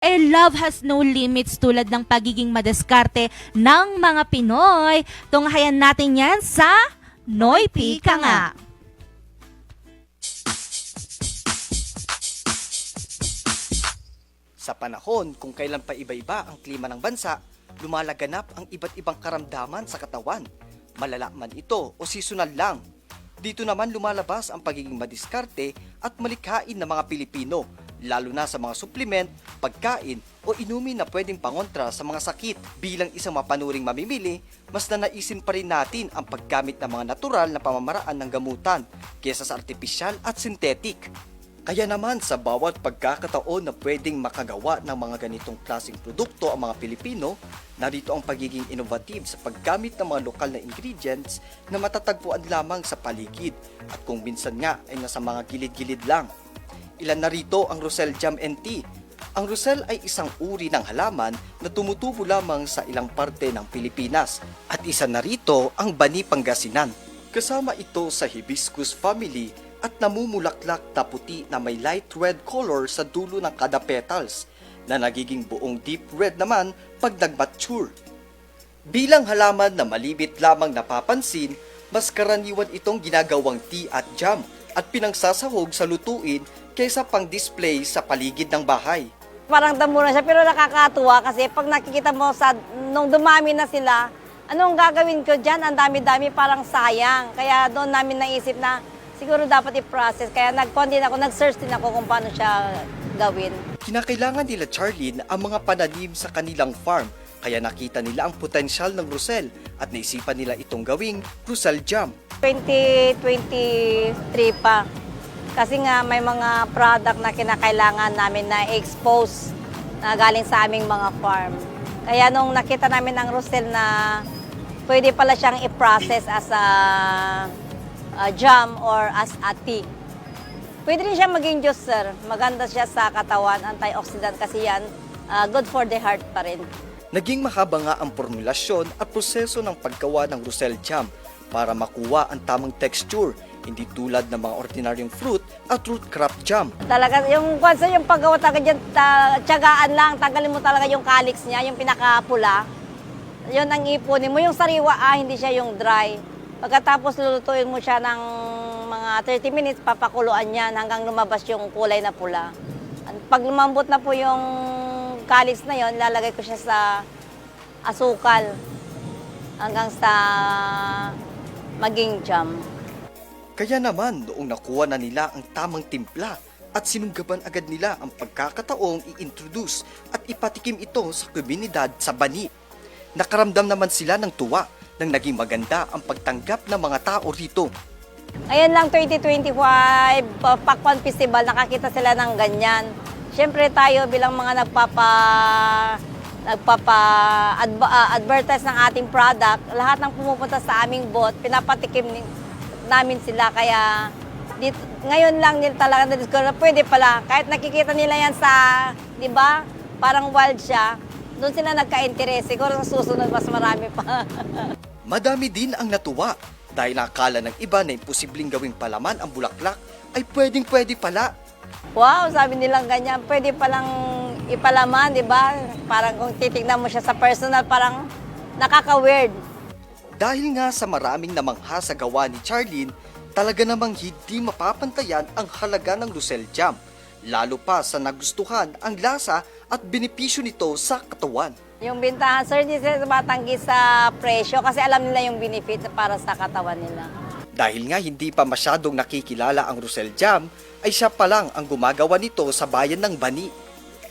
Love has no limits tulad ng pagiging madiskarte ng mga Pinoy. Tunghayan natin yan sa Noy Pika Nga. Sa panahon kung kailan pa iba-iba ang klima ng bansa, lumalaganap ang iba't ibang karamdaman sa katawan. Malala man ito o seasonal lang. Dito naman lumalabas ang pagiging madiskarte at malikhain ng mga Pilipino, lalo na sa mga supplement, pagkain o inumin na pwedeng pangontra sa mga sakit. Bilang isang mapanuring mamimili, mas nanaisin pa rin natin ang paggamit ng mga natural na pamamaraan ng gamutan kaysa sa artipisyal at synthetic. Kaya naman sa bawat pagkakataon na pwedeng makagawa ng mga ganitong klaseng produkto ang mga Pilipino, narito ang pagiging innovative sa paggamit ng mga lokal na ingredients na matatagpuan lamang sa paligid at kung minsan nga ay nasa mga gilid-gilid lang. Ilan narito ang Roselle Jam and Tea. Ang Roselle ay isang uri ng halaman na tumutubo lamang sa ilang parte ng Pilipinas at isa narito ang Bani Pangasinan. Kasama ito sa hibiscus family at namumulaklak na puti na may light red color sa dulo ng kada petals na nagiging buong deep red naman pag nag-mature. Bilang halaman na malibit lamang napapansin, mas karaniwan itong ginagawang tea at jam at pinangsasahog sa lutuin kaysa pang-display sa paligid ng bahay. Parang damo na siya pero nakakatuwa kasi pag nakikita mo nung dumami na sila, anong gagawin ko dyan? Ang dami-dami parang sayang. Kaya doon namin naisip na siguro dapat i-process. Kaya nag-search din ako kung paano siya gawin. Kinakailangan nila Charlene ang mga pananim sa kanilang farm, kaya nakita nila ang potensyal ng Roselle at naisipan nila itong gawing Roselle Jam. 2023 pa. Kasi nga may mga product na kinakailangan namin na expose na galing sa aming mga farm. Kaya nung nakita namin ang Roselle na pwede pala siyang i-process as a jam or as a tea. Pwede rin siya maging juice, sir. Maganda siya sa katawan, antioxidant kasi yan. Good for the heart pa rin. Naging mahaba nga ang formulasyon at proseso ng paggawa ng Roselle Jam para makuha ang tamang texture, hindi tulad ng mga ordinaryong fruit at root crop jam. Talaga, yung paggawa talaga dyan, tiyagaan lang, tanggalin mo talaga yung calyx niya, yung pinakapula. Yun ang ipunin mo. Yung sariwa, hindi siya yung dry. Pagkatapos lulutuin mo siya ng mga 30 minutes, papakuluan yan hanggang lumabas yung kulay na pula. Pag lumambot na po yung calyx na yon, lalagay ko siya sa asukal hanggang sa maging jam. Kaya naman noong nakuha na nila ang tamang timpla at sinunggaban agad nila ang pagkakataong i-introduce at ipatikim ito sa komunidad sa Bani. Nakaramdam naman sila ng tuwa nang naging maganda ang pagtanggap ng mga tao rito. Ngayon lang 2025, Pakwan Festival, nakakita sila ng ganyan. Siyempre tayo bilang mga nagpapa-advertise ng ating product, lahat ng pumupunta sa aming booth, pinapatikim namin sila. Kaya ngayon lang nila talaga na-discover na pwede pala. Kahit nakikita nila yan sa, di ba, parang wild siya, doon sila nagka-interest. Siguro sa susunod mas marami pa. Madami din ang natuwa dahil nakakala ng iba na imposibleng gawing palaman ang bulaklak ay pwedeng-pwede pala. Wow, sabi nilang ganyan, pwede palang ipalaman, di ba? Parang kung titignan mo siya sa personal, parang nakaka-weird. Dahil nga sa maraming namangha sa gawa ni Charlene, talaga namang hindi mapapantayan ang halaga ng Roselle Jam, lalo pa sa nagustuhan ang lasa at benepisyo nito sa katawan. Yung bintahan, sir, hindi sila tumatanggi sa presyo kasi alam nila yung benefit para sa katawan nila. Dahil nga hindi pa masyadong nakikilala ang Roselle Jam, ay siya pa lang ang gumagawa nito sa bayan ng Bani.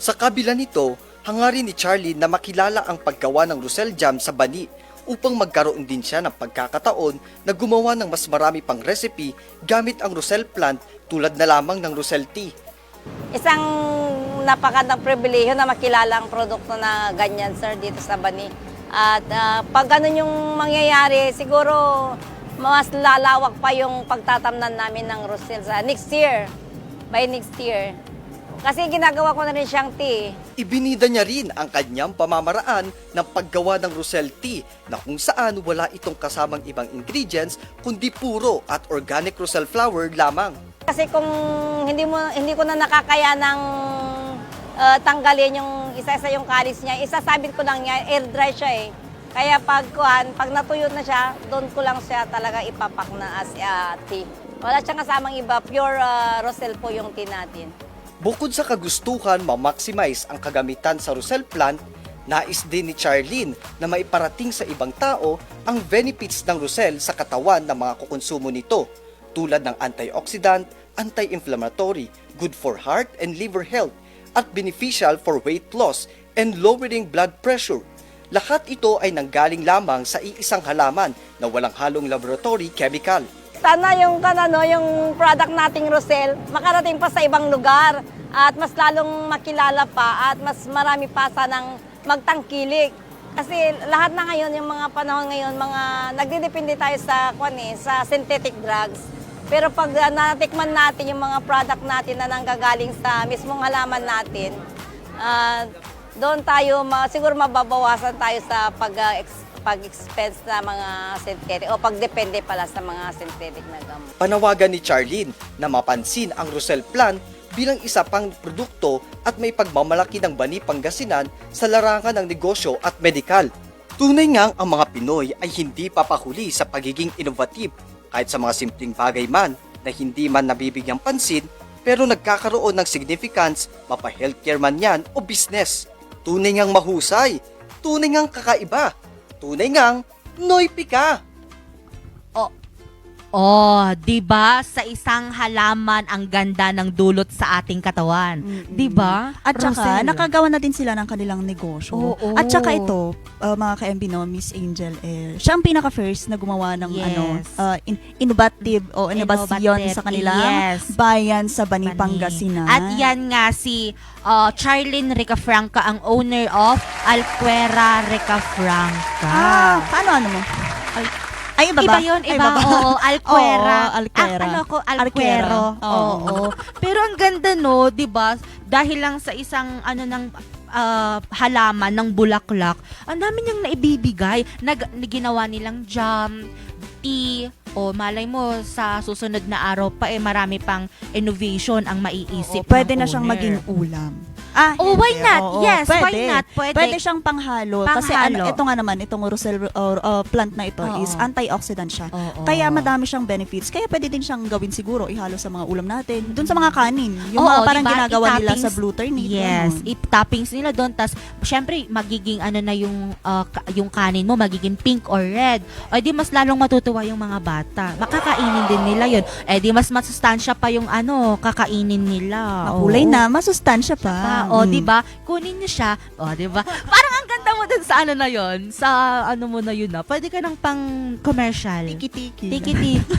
Sa kabila nito, hangarin ni Charlie na makilala ang paggawa ng Roselle Jam sa Bani upang magkaroon din siya ng pagkakataon na gumawa ng mas marami pang recipe gamit ang Roselle plant tulad na lamang ng Roselle Tea. Isang napakandang pribilehiyo na makilala ang produkto na ganyan, sir, dito sa Bani. At pag ganun yung mangyayari, siguro mas lalawak pa yung pagtatamnan namin ng Roselle sa next year, by next year. Kasi ginagawa ko na rin siyang tea. Ibinida niya rin ang kanyang pamamaraan ng paggawa ng Roselle Tea na kung saan wala itong kasamang ibang ingredients kundi puro at organic Roselle flower lamang. Kasi kung hindi ko na nakakaya ng tanggalin yung isa-isa yung kalis niya. Isasabit ko lang niya, air dry siya eh. Kaya pag natuyo na siya, doon ko lang siya talaga ipapak na as tea. Wala siyang kasamang iba, pure Rosel po yung tea natin. Bukod sa kagustuhan ma-maximize ang kagamitan sa Rosel plant, nais din ni Charlene na maiparating sa ibang tao ang benefits ng Rosel sa katawan ng mga kukonsumo nito, tulad ng antioxidant, anti-inflammatory, good for heart and liver health, at beneficial for weight loss and lowering blood pressure. Lahat ito ay nanggaling lamang sa iisang halaman na walang halong laboratory chemical. Sana yung product nating Rosel makarating pa sa ibang lugar at mas lalong makilala pa at mas marami pa sanang magtangkilik. Kasi lahat na ngayon, yung mga panahon ngayon, nagdidepende tayo sa synthetic drugs. Pero pag natikman natin yung mga product natin na nanggagaling sa mismong halaman natin, doon tayo siguro mababawasan tayo sa pag-expense na mga synthetic o pagdepende pala sa mga synthetic na gamot. Panawagan ni Charlene na mapansin ang Rosel plant bilang isa pang produkto at may pagmamalaki ng Bani Pangasinan sa larangan ng negosyo at medikal. Tunay ngang ang mga Pinoy ay hindi papahuli sa pagiging innovative kahit sa mga simpleng bagay man na hindi man nabibigyang pansin pero nagkakaroon ng significance mapa-healthcare man yan o business. Tunay ngang mahusay, tunay ngang kakaiba, tunay ngang Noypi ka! Oh, 'di ba? Sa isang halaman ang ganda ng dulot sa ating katawan. 'Di ba? At saka, Rosel. nakagawa na din sila ng kanilang negosyo. Oo. At saka ito, mga ka-MB, no, Miss Angel, siya ang pinaka-first na gumawa ng Yes. innovative o innovasyon Innovative, sa kanilang yes. bayan sa Bani, Bani. Pangasinan. At yan nga si Charlene Ricafranca, ang owner of Alquera Ricafranca. Paano mo? Ay, iba ba? Iba yun, Ay, iba. ba? Oo, Alquera. Oo, Alquera. Ano ko, Alquero. Alquero. Oo. Oo. Pero ang ganda no, 'di ba? Dahil lang sa isang ng halaman ng bulaklak, ang dami niyang naibibigay. Ginawa nilang jam, tea, o malay mo sa susunod na araw pa marami pang innovation ang maiisip. Oo, pwede ng na siyang owner. maging ulam. Oh, why hindi. not? Oo, Yes, why pwede. not? Pwede. Pwede siyang panghalo. Kasi Panghalo. ito nga naman, itong Rosel plant na ito Oo. is antioxidant siya. Oo. Kaya madami siyang benefits. Kaya pwede din siyang gawin siguro, ihalo sa mga ulam natin. Doon sa mga kanin. Yung Oo, mga parang diba? ginagawa nila I-toppings- sa Blue Ternate. Yes, ganun. i-toppings nila doon. Tapos, syempre, magiging na yung kanin mo, magiging pink or red. O di mas lalong matutuwa yung mga bata. Makakainin din nila yun. Di mas masustansya pa yung kakainin nila. Makulay Oo. na, masustansya pa. Di ba? Kunin niyo siya. Di ba? Parang ang ganda mo dun sa na yun. Sa mo na yun na. Pwede ka ng pang commercial. Tiki-tiki. Tiki-tiki.